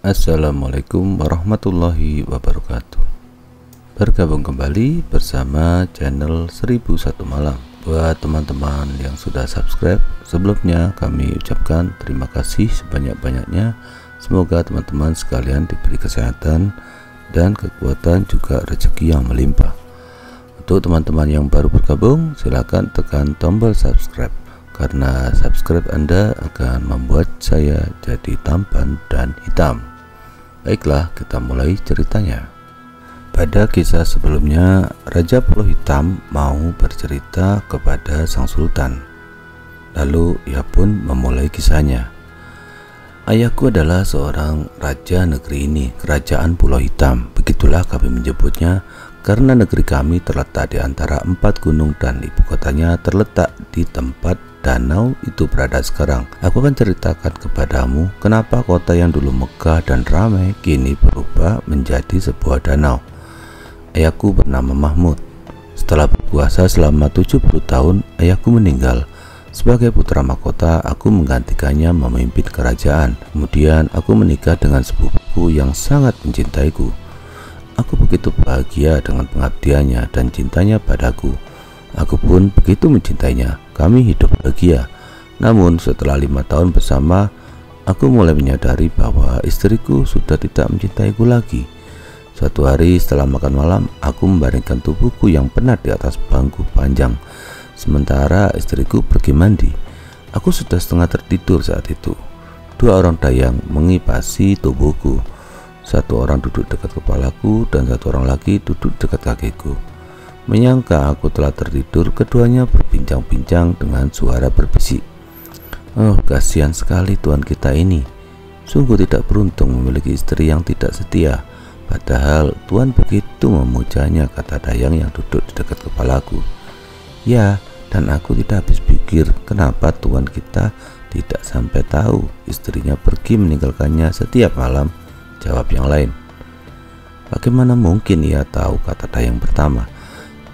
Assalamualaikum warahmatullahi wabarakatuh. Bergabung kembali bersama channel 1001 Malam. Buat teman-teman yang sudah subscribe, sebelumnya kami ucapkan terima kasih sebanyak-banyaknya. Semoga teman-teman sekalian diberi kesehatan dan kekuatan, juga rezeki yang melimpah. Untuk teman-teman yang baru bergabung, silakan tekan tombol subscribe, karena subscribe Anda akan membuat saya jadi tampan dan hitam. Baiklah, kita mulai ceritanya. Pada kisah sebelumnya, Raja Pulau Hitam mau bercerita kepada sang sultan. Lalu ia pun memulai kisahnya. Ayahku adalah seorang raja negeri ini, kerajaan Pulau Hitam. Begitulah kami menyebutnya, karena negeri kami terletak di antara 4 gunung dan ibu kotanya terletak di tempat danau itu berada sekarang. Aku akan ceritakan kepadamu kenapa kota yang dulu megah dan ramai kini berubah menjadi sebuah danau. Ayahku bernama Mahmud. Setelah berkuasa selama 70 tahun, ayahku meninggal. Sebagai putra mahkota, aku menggantikannya memimpin kerajaan. Kemudian aku menikah dengan sepupuku yang sangat mencintaiku. Aku begitu bahagia dengan pengabdiannya dan cintanya padaku. Aku pun begitu mencintainya. Kami hidup bahagia. Namun setelah 5 tahun bersama, aku mulai menyadari bahwa istriku sudah tidak mencintaiku lagi. Suatu hari setelah makan malam, aku membaringkan tubuhku yang penat di atas bangku panjang, sementara istriku pergi mandi. Aku sudah setengah tertidur saat itu. 2 orang dayang mengipasi tubuhku. 1 orang duduk dekat kepalaku dan 1 orang lagi duduk dekat kakiku. Menyangka aku telah tertidur, keduanya berbincang-bincang dengan suara berbisik. Oh, kasihan sekali tuan kita ini. Sungguh tidak beruntung memiliki istri yang tidak setia. Padahal tuan begitu memujanya, kata dayang yang duduk di dekat kepalaku. Ya, dan aku tidak habis pikir kenapa tuan kita tidak sampai tahu istrinya pergi meninggalkannya setiap malam, jawab yang lain. Bagaimana mungkin ia tahu, kata dayang pertama.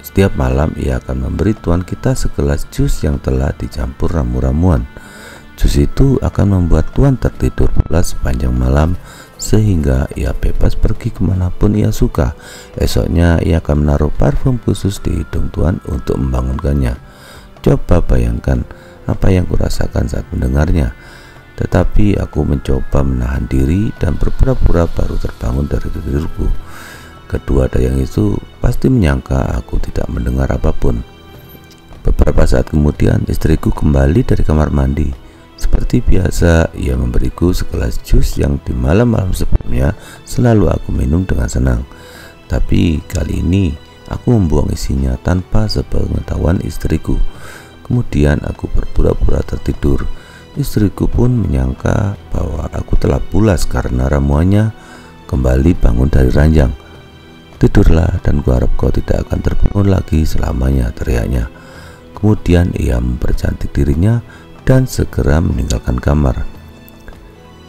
Setiap malam ia akan memberi tuan kita segelas jus yang telah dicampur ramu-ramuan. Jus itu akan membuat tuan tertidur pulas sepanjang malam, sehingga ia bebas pergi kemanapun ia suka. Esoknya ia akan menaruh parfum khusus di hidung tuan untuk membangunkannya. Coba bayangkan apa yang kurasakan saat mendengarnya. Tetapi aku mencoba menahan diri dan berpura-pura baru terbangun dari tidurku. Kedua dayang itu pasti menyangka aku tidak mendengar apapun. Beberapa saat kemudian istriku kembali dari kamar mandi. Seperti biasa, ia memberiku segelas jus yang di malam-malam sebelumnya selalu aku minum dengan senang. Tapi kali ini aku membuang isinya tanpa sepengetahuan istriku. Kemudian aku berpura-pura tertidur. Istriku pun menyangka bahwa aku telah pulas karena ramuannya. Kembali bangun dari ranjang. Tidurlah dan kuharap kau tidak akan terbangun lagi selamanya, teriaknya. Kemudian ia mempercantik dirinya dan segera meninggalkan kamar.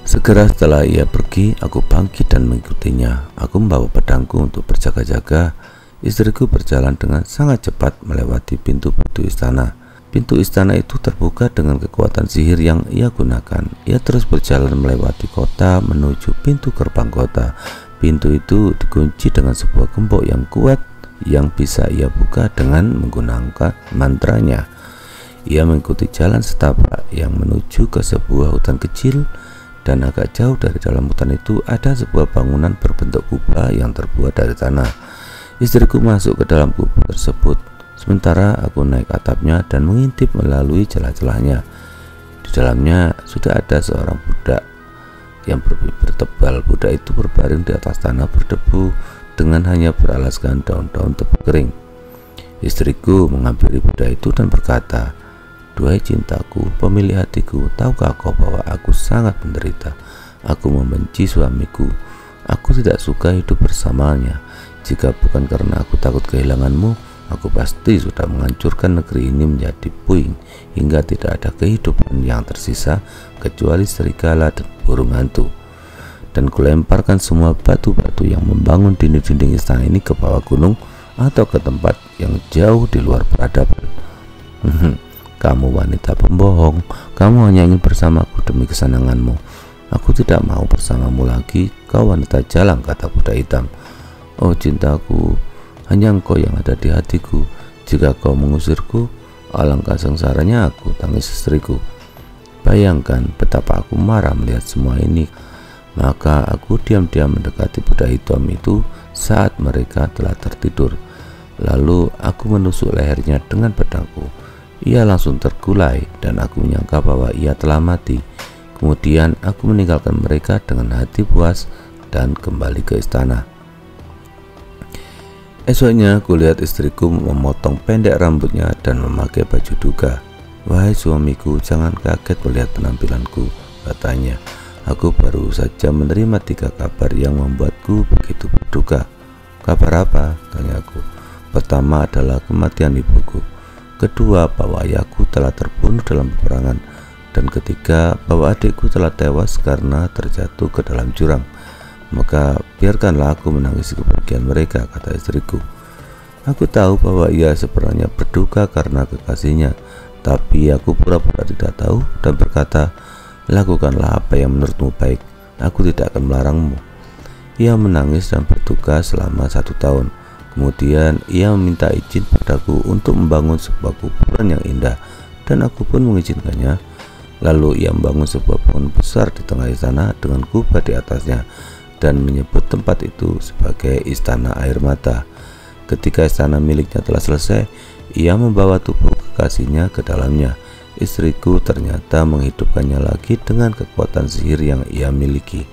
Segera setelah ia pergi, aku bangkit dan mengikutinya. Aku membawa pedangku untuk berjaga-jaga. Istriku berjalan dengan sangat cepat melewati pintu-pintu istana. Pintu istana itu terbuka dengan kekuatan sihir yang ia gunakan. Ia terus berjalan melewati kota menuju pintu gerbang kota. Pintu itu dikunci dengan sebuah gembok yang kuat yang bisa ia buka dengan menggunakan mantranya. Ia mengikuti jalan setapak yang menuju ke sebuah hutan kecil, dan agak jauh dari dalam hutan itu ada sebuah bangunan berbentuk kubah yang terbuat dari tanah. Istriku masuk ke dalam kubah tersebut, sementara aku naik atapnya dan mengintip melalui celah-celahnya. Di dalamnya sudah ada seorang budak yang berbibir tebal. Budak itu berbaring di atas tanah berdebu dengan hanya beralaskan daun-daun tebu kering. Istriku menghampiri budak itu dan berkata, "Duhai cintaku, pemilik hatiku, tahukah kau bahwa aku sangat menderita? Aku membenci suamiku. Aku tidak suka hidup bersamanya. Jika bukan karena aku takut kehilanganmu, aku pasti sudah menghancurkan negeri ini menjadi puing hingga tidak ada kehidupan yang tersisa kecuali serigala dan burung hantu. Dan kulemparkan semua batu-batu yang membangun dinding-dinding istana ini ke bawah gunung atau ke tempat yang jauh di luar peradaban." Kamu wanita pembohong, kamu hanya ingin bersamaku demi kesenanganmu. Aku tidak mau bersamamu lagi, kau wanita jalang, kata budak hitam. Oh cintaku, hanya engkau yang ada di hatiku. Jika kau mengusirku, alangkah sengsaranya aku, tangis istriku. Bayangkan betapa aku marah melihat semua ini. Maka aku diam-diam mendekati budak hitam itu saat mereka telah tertidur. Lalu aku menusuk lehernya dengan pedangku. Ia langsung tergulai dan aku menyangka bahwa ia telah mati. Kemudian aku meninggalkan mereka dengan hati puas dan kembali ke istana. Esoknya kulihat istriku memotong pendek rambutnya dan memakai baju duga. Wahai suamiku, jangan kaget melihat penampilanku, katanya. Aku baru saja menerima 3 kabar yang membuatku begitu berduka. Kabar apa? Tanyaku. Pertama adalah kematian ibuku. Kedua, bahwa ayahku telah terbunuh dalam peperangan. Dan ketiga, bahwa adikku telah tewas karena terjatuh ke dalam jurang. Maka biarkanlah aku menangisi kepergian mereka, kata istriku. Aku tahu bahwa ia sebenarnya berduka karena kekasihnya, tapi aku pura-pura tidak tahu dan berkata, lakukanlah apa yang menurutmu baik, aku tidak akan melarangmu. Ia menangis dan berduka selama 1 tahun. Kemudian ia meminta izin padaku untuk membangun sebuah kuburan yang indah, dan aku pun mengizinkannya. Lalu ia membangun sebuah pohon besar di tengah istana dengan kubah di atasnya, dan menyebut tempat itu sebagai Istana Air Mata. Ketika istana miliknya telah selesai, ia membawa tubuh kekasihnya ke dalamnya. Istriku ternyata menghidupkannya lagi dengan kekuatan sihir yang ia miliki.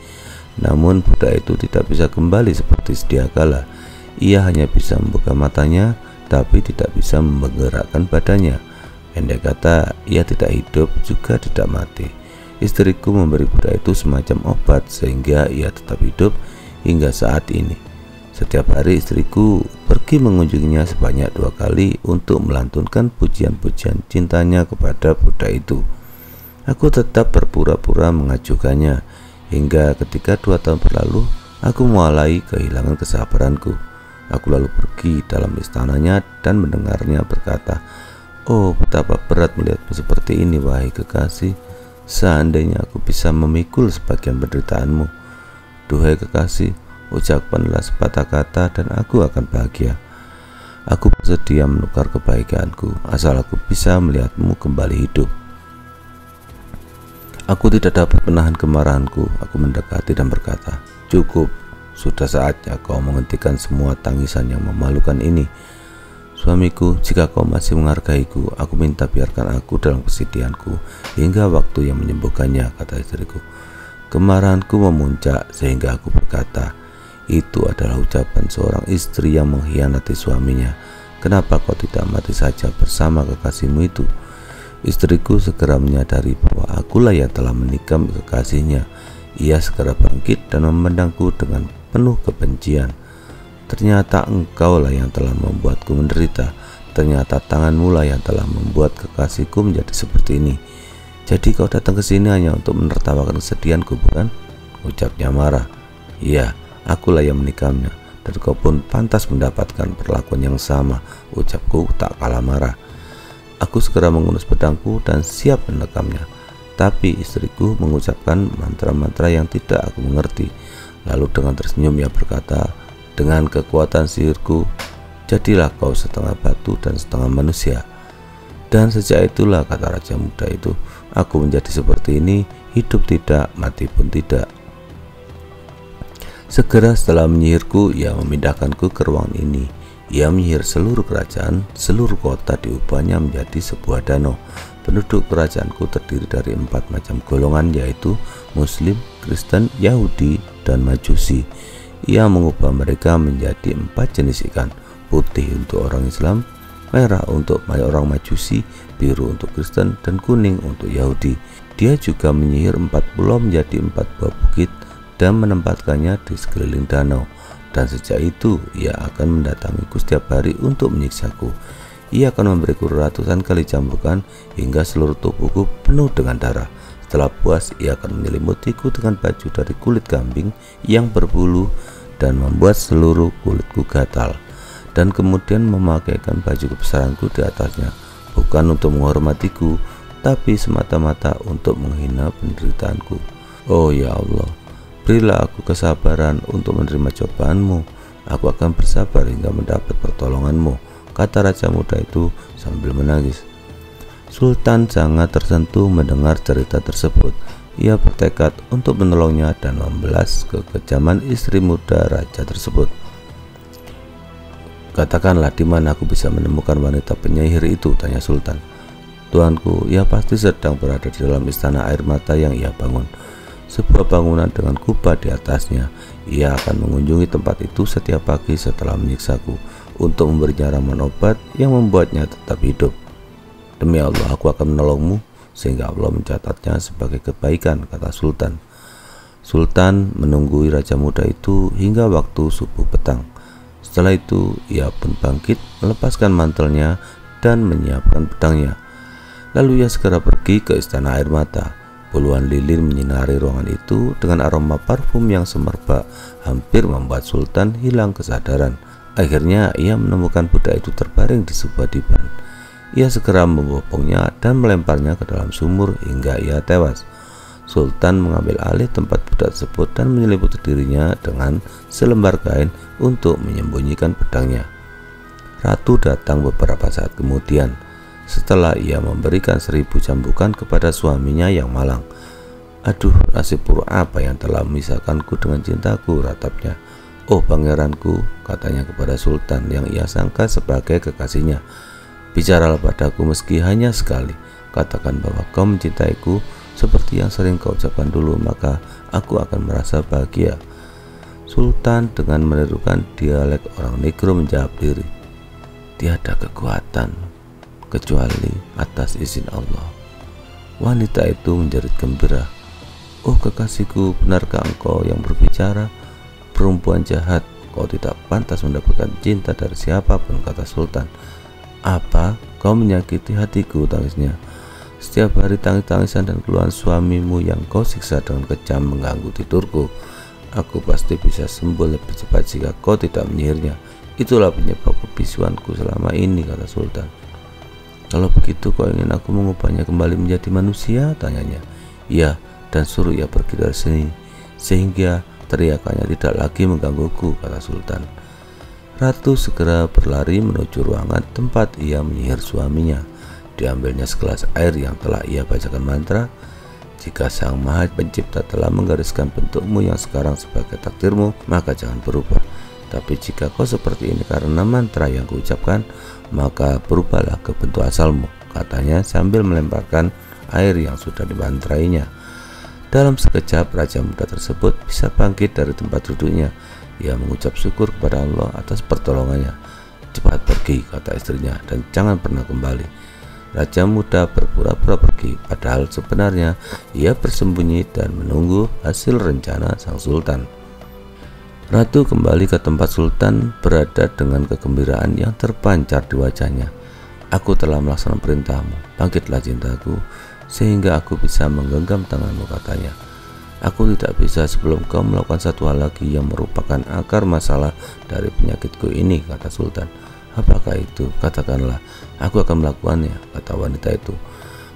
Namun budak itu tidak bisa kembali seperti sedia kala. Ia hanya bisa membuka matanya, tapi tidak bisa menggerakkan badannya. Pendek kata, ia tidak hidup juga tidak mati. Istriku memberi budak itu semacam obat sehingga ia tetap hidup hingga saat ini. Setiap hari istriku pergi mengunjunginya sebanyak 2 kali untuk melantunkan pujian-pujian cintanya kepada budak itu. Aku tetap berpura-pura mengajukannya, hingga ketika 2 tahun berlalu, aku mulai kehilangan kesabaranku. Aku lalu pergi dalam istananya dan mendengarnya berkata, oh betapa berat melihatmu seperti ini wahai kekasih. Seandainya aku bisa memikul sebagian penderitaanmu. Duhai kekasih, ucapkanlah sepatah kata dan aku akan bahagia. Aku bersedia menukar kebaikanku asal aku bisa melihatmu kembali hidup. Aku tidak dapat menahan kemarahanku. Aku mendekati dan berkata, cukup, sudah saatnya kau menghentikan semua tangisan yang memalukan ini. Suamiku, jika kau masih menghargaiku, aku minta biarkan aku dalam kesedihanku hingga waktu yang menyembuhkannya, kata istriku. Kemarahanku memuncak sehingga aku berkata, itu adalah ucapan seorang istri yang mengkhianati suaminya. Kenapa kau tidak mati saja bersama kekasihmu itu? Istriku segera menyadari bahwa akulah yang telah menikam kekasihnya. Ia segera bangkit dan memandangku dengan penuh kebencian. Ternyata engkaulah yang telah membuatku menderita. Ternyata tanganmu lah yang telah membuat kekasihku menjadi seperti ini. Jadi kau datang ke sini hanya untuk menertawakan kesedihanku, bukan? Ucapnya marah. Iya, akulah yang menikamnya, dan kau pun pantas mendapatkan perlakuan yang sama, ucapku tak kalah marah. Aku segera mengunus pedangku dan siap menekamnya. Tapi istriku mengucapkan mantra-mantra yang tidak aku mengerti. Lalu dengan tersenyum ia berkata, dengan kekuatan sihirku, jadilah kau setengah batu dan setengah manusia. Dan sejak itulah, kata raja muda itu, aku menjadi seperti ini, hidup tidak, mati pun tidak. Segera setelah menyihirku, ia memindahkanku ke ruang ini. Ia menyihir seluruh kerajaan, seluruh kota diubahnya menjadi sebuah danau. Penduduk kerajaanku terdiri dari 4 macam golongan, yaitu Muslim, Kristen, Yahudi, dan Majusi. Ia mengubah mereka menjadi 4 jenis ikan, putih untuk orang Islam, merah untuk orang Majusi, biru untuk Kristen, dan kuning untuk Yahudi. Dia juga menyihir 4 pulau menjadi 4 buah bukit dan menempatkannya di sekeliling danau. Dan sejak itu ia akan mendatangiku setiap hari untuk menyiksaku. Ia akan memberiku ratusan kali cambukan hingga seluruh tubuhku penuh dengan darah. Setelah puas, ia akan menyelimutiku dengan baju dari kulit kambing yang berbulu dan membuat seluruh kulitku gatal, dan kemudian memakaikan baju kebesaranku di atasnya, bukan untuk menghormatiku, tapi semata-mata untuk menghina penderitaanku. Oh ya Allah, berilah aku kesabaran untuk menerima cobaanmu. Aku akan bersabar hingga mendapat pertolonganmu, kata raja muda itu sambil menangis. Sultan sangat tersentuh mendengar cerita tersebut. Ia bertekad untuk menolongnya dan membalas kekejaman istri muda raja tersebut. Katakanlah, di mana aku bisa menemukan wanita penyihir itu, tanya Sultan. Tuanku, ia pasti sedang berada di dalam istana air mata yang ia bangun. Sebuah bangunan dengan kubah di atasnya. Ia akan mengunjungi tempat itu setiap pagi setelah menyiksaku untuk memberinya ramuan obat yang membuatnya tetap hidup. Demi Allah, aku akan menolongmu sehingga Allah mencatatnya sebagai kebaikan, kata Sultan. Sultan menunggu raja muda itu hingga waktu subuh petang. Setelah itu, ia pun bangkit, melepaskan mantelnya dan menyiapkan pedangnya. Lalu ia segera pergi ke istana air mata. Puluhan lilin menyinari ruangan itu dengan aroma parfum yang semerbak, hampir membuat Sultan hilang kesadaran. Akhirnya ia menemukan budak itu terbaring di sebuah diban. Ia segera membopongnya dan melemparnya ke dalam sumur hingga ia tewas. Sultan mengambil alih tempat budak tersebut dan menyelimuti dirinya dengan selembar kain untuk menyembunyikan pedangnya. Ratu datang beberapa saat kemudian. Setelah ia memberikan 1000 cambukan kepada suaminya yang malang. Aduh, nasib buruk apa yang telah memisahkanku dengan cintaku, ratapnya. Oh pangeranku, katanya kepada Sultan yang ia sangka sebagai kekasihnya. Bicaralah padaku meski hanya sekali. Katakan bahwa kau mencintaiku seperti yang sering kau ucapkan dulu, maka aku akan merasa bahagia. Sultan dengan menirukan dialek orang negro menjawab diri. Tiada kekuatan kecuali atas izin Allah. Wanita itu menjerit gembira. Oh kekasihku, benarkah engkau yang berbicara? Perempuan jahat, kau tidak pantas mendapatkan cinta dari siapapun, kata Sultan. Apa? Kau menyakiti hatiku, tangisnya. Setiap hari tangis-tangisan dan keluhan suamimu yang kau siksa dengan kejam mengganggu tidurku. Aku pasti bisa sembuh lebih cepat jika kau tidak menyihirnya. Itulah penyebab kebisuanku selama ini, kata Sultan. Kalau begitu kau ingin aku mengubahnya kembali menjadi manusia, tanyanya. Ya, dan suruh ia pergi dari sini sehingga teriakannya tidak lagi menggangguku, kata Sultan. Ratu segera berlari menuju ruangan tempat ia menyihir suaminya. Diambilnya segelas air yang telah ia bacakan mantra. Jika Sang Maha Pencipta telah menggariskan bentukmu yang sekarang sebagai takdirmu, maka jangan berubah. Tapi jika kau seperti ini karena mantra yang kuucapkan, maka berubahlah ke bentuk asalmu, katanya sambil melemparkan air yang sudah dimantrainya. Dalam sekejap raja muda tersebut bisa bangkit dari tempat duduknya. Ia mengucap syukur kepada Allah atas pertolongannya. Cepat pergi, kata istrinya, dan jangan pernah kembali. Raja muda berpura-pura pergi, padahal sebenarnya ia bersembunyi dan menunggu hasil rencana sang sultan. Ratu kembali ke tempat Sultan berada dengan kegembiraan yang terpancar di wajahnya. Aku telah melaksanakan perintahmu, bangkitlah cintaku, sehingga aku bisa menggenggam tanganmu, katanya. Aku tidak bisa sebelum kau melakukan satu hal lagi yang merupakan akar masalah dari penyakitku ini, kata Sultan. Apakah itu? Katakanlah, aku akan melakukannya, kata wanita itu.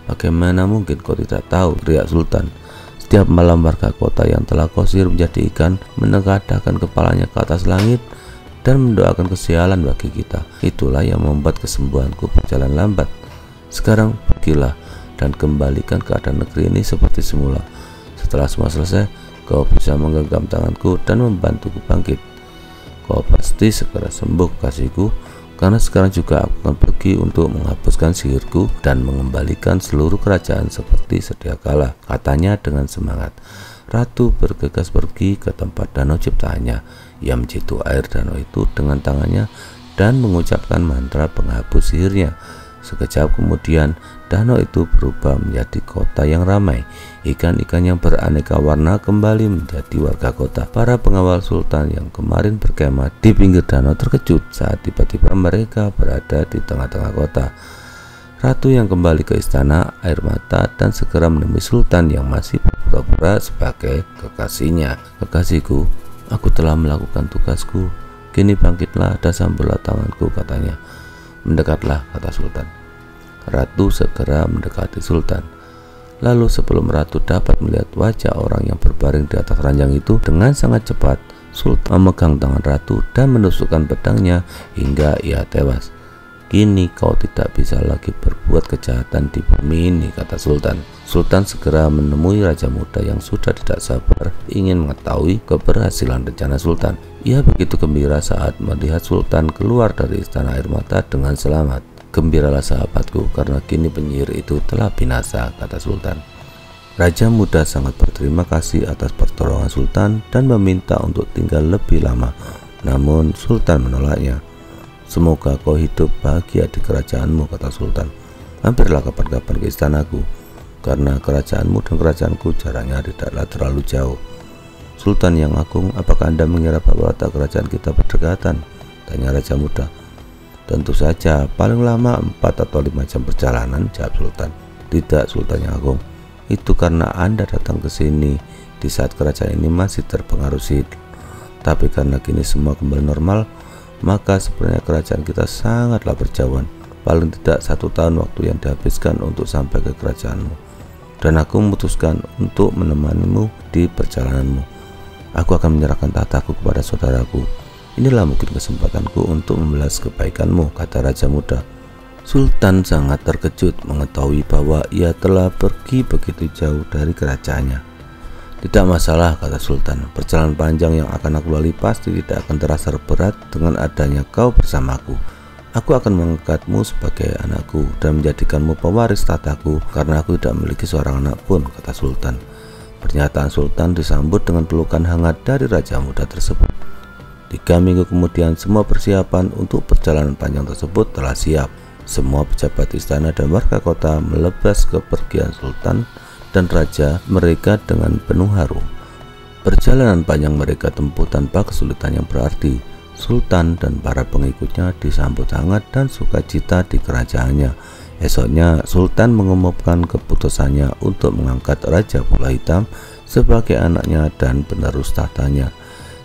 Bagaimana mungkin kau tidak tahu, teriak Sultan. Setiap malam warga kota yang telah kau sihir menjadi ikan menengadahkan kepalanya ke atas langit dan mendoakan kesialan bagi kita. Itulah yang membuat kesembuhanku berjalan lambat. Sekarang pergilah dan kembalikan keadaan negeri ini seperti semula. Setelah semua selesai, kau bisa menggenggam tanganku dan membantuku bangkit. Kau pasti segera sembuh, kasihku, karena sekarang juga aku akan pergi untuk menghapuskan sihirku dan mengembalikan seluruh kerajaan seperti sedia kala, katanya dengan semangat. Ratu bergegas pergi ke tempat danau ciptaannya. Ia menjitu air danau itu dengan tangannya dan mengucapkan mantra penghapus sihirnya. Sekejap kemudian danau itu berubah menjadi kota yang ramai. Ikan-ikan yang beraneka warna kembali menjadi warga kota. Para pengawal sultan yang kemarin berkemah di pinggir danau terkejut saat tiba-tiba mereka berada di tengah-tengah kota. Ratu yang kembali ke istana air mata dan segera menemui sultan yang masih berpura-pura sebagai kekasihnya. Kekasihku, aku telah melakukan tugasku. Kini bangkitlah dan sambutlah tanganku, katanya. Mendekatlah, kata sultan. Ratu segera mendekati sultan. Lalu sebelum ratu dapat melihat wajah orang yang berbaring di atas ranjang itu, dengan sangat cepat Sultan memegang tangan ratu dan menusukkan pedangnya hingga ia tewas. "Kini kau tidak bisa lagi berbuat kejahatan di bumi ini," kata Sultan. Sultan segera menemui Raja Muda yang sudah tidak sabar ingin mengetahui keberhasilan rencana Sultan. Ia begitu gembira saat melihat Sultan keluar dari istana air mata dengan selamat. "Gembiralah sahabatku, karena kini penyihir itu telah binasa," kata Sultan. Raja Muda sangat berterima kasih atas pertolongan Sultan dan meminta untuk tinggal lebih lama. Namun Sultan menolaknya. "Semoga kau hidup bahagia di kerajaanmu," kata Sultan. "Hampirlah kapan-kapan ke istanaku, karena kerajaanmu dan kerajaanku jaraknya tidaklah terlalu jauh." "Sultan yang agung, apakah Anda mengira bahwa letak kerajaan kita berdekatan?" tanya Raja Muda. "Tentu saja, paling lama 4 atau 5 jam perjalanan," jawab Sultan. "Tidak, Sultan yang agung, itu karena Anda datang ke sini di saat kerajaan ini masih terpengaruh sihir. Tapi karena kini semua kembali normal, maka sebenarnya kerajaan kita sangatlah berjauhan. Paling tidak 1 tahun waktu yang dihabiskan untuk sampai ke kerajaanmu. Dan aku memutuskan untuk menemanimu di perjalananmu. Aku akan menyerahkan tahtaku kepada saudaraku. Inilah mungkin kesempatanku untuk membalas kebaikanmu," kata Raja Muda. Sultan sangat terkejut mengetahui bahwa ia telah pergi begitu jauh dari kerajaannya. "Tidak masalah," kata Sultan. "Perjalanan panjang yang akan aku lalui pasti tidak akan terasa berat dengan adanya kau bersamaku. Aku akan mengangkatmu sebagai anakku dan menjadikanmu pewaris tahtaku karena aku tidak memiliki seorang anak pun," kata Sultan. Pernyataan Sultan disambut dengan pelukan hangat dari Raja Muda tersebut. 3 minggu kemudian, semua persiapan untuk perjalanan panjang tersebut telah siap. Semua pejabat istana dan warga kota melebas kepergian Sultan dan Raja mereka dengan penuh haru. Perjalanan panjang mereka tempuh tanpa kesulitan yang berarti. Sultan dan para pengikutnya disambut hangat dan sukacita di kerajaannya. Esoknya, Sultan mengumumkan keputusannya untuk mengangkat Raja Bola Hitam sebagai anaknya dan penerus tahtanya.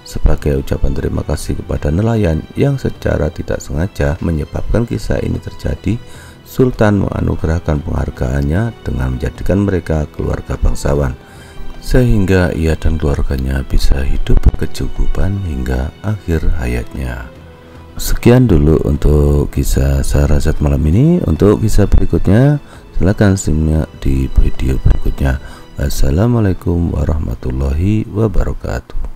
Sebagai ucapan terima kasih kepada nelayan yang secara tidak sengaja menyebabkan kisah ini terjadi, Sultan menganugerahkan penghargaannya dengan menjadikan mereka keluarga bangsawan, sehingga ia dan keluarganya bisa hidup berkecukupan hingga akhir hayatnya. Sekian dulu untuk kisah Syahrezad malam ini. Untuk kisah berikutnya silahkan simak di video berikutnya. Wassalamualaikum warahmatullahi wabarakatuh.